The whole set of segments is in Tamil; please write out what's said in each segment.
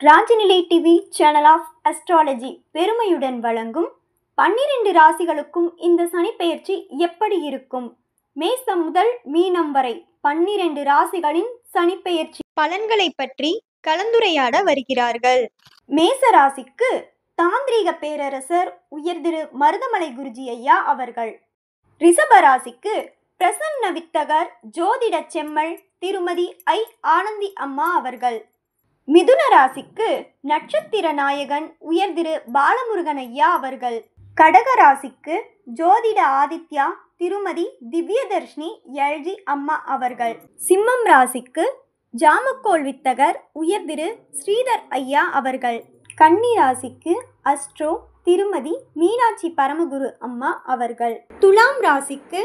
Rajanilai TV channel of astrology பெருமையுடன் வழங்கும் 12 ராசிகளுக்கும் இந்த சனிப்பெயர்ச்சி எப்படி இருக்கும்? மேசம் முதல் மீனம் வரை 12 ராசிகளின் சனிப்பெயர்ச்சி பலன்களை பற்றி கலந்துரையாட வருகிறார்கள். மேச ராசிக்கு தாந்திரீக பேரரசர் உயர் திரு மருதமலை குருஜி ஐயா அவர்கள். ரிஷப ராசிக்கு பிரசன்ன வித்தகர் ஜோதிட செம்மல் திருமதி ஐ ஆனந்தி அம்மா அவர்கள். மிதுன ராசிக்கு நட்சத்திர நாயகன் உயர் திரு பாலமுருகன் ஐயா அவர்கள். கடக ராசிக்கு ஜோதிட ஆதித்யா திருமதி திவ்யதர்ஷினி எல்ஜி அம்மா அவர்கள். சிம்மம் ராசிக்கு ஜாமக்கோள் வித்தகர் உயர் திரு ஸ்ரீதர் ஐயா அவர்கள். கன்னி ராசிக்கு அஸ்ட்ரோ திருமதி மீனாட்சி பரமகுரு அம்மா அவர்கள். துலாம் ராசிக்கு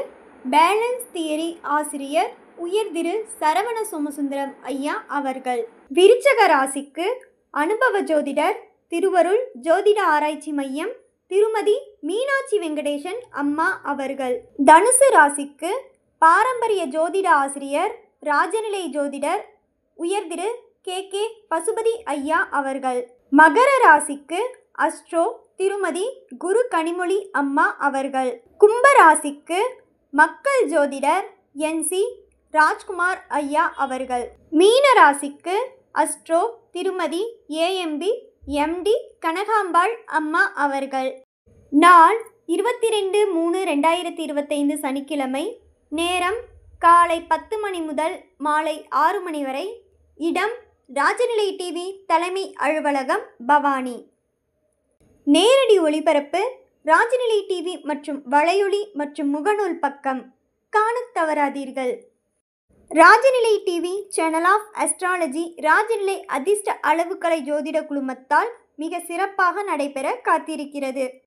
பேலன்ஸ் தியரி ஆசிரியர் உயர் திரு சரவண சோமசுந்தரம் ஐயா அவர்கள். விருச்சக ராசிக்கு அனுபவ ஜோதிடர் திருவருள் ஜோதிட ஆராய்ச்சி மையம் திருமதி மீனாட்சி வெங்கடேசன் அம்மா அவர்கள். தனுசு ராசிக்கு பாரம்பரிய ஜோதிட ஆசிரியர் ராஜநிலை ஜோதிடர் உயர் திரு கே பசுபதி ஐயா அவர்கள். மகர ராசிக்கு அஸ்ட்ரோ திருமதி குரு கனிமொழி அம்மா அவர்கள். கும்ப ராசிக்கு மக்கள் ஜோதிடர் NC ராஜ்குமார் ஐயா அவர்கள். மீன ராசிக்கு அஸ்ட்ரோ திருமதி AMB MD கனகாம்பாள் அம்மா அவர்கள். நாள் 22/3/2025 சனிக்கிழமை. நேரம் காலை 10 மணி முதல் மாலை 6 மணி வரை. இடம் ராஜநிலை டிவி தலைமை அலுவலகம், பவானி. நேரடி ஒளிபரப்பு ராஜநிலை டிவி மற்றும் வலையொலி மற்றும் முகநூல் பக்கம் காணத் தவறாதீர்கள். Rajanilai TV channel of astrology Rajanilai அதிர்ஷ்ட அளவுக்கலை ஜோதிட குழுமத்தால் மிக சிறப்பாக நடைபெற காத்திருக்கிறது.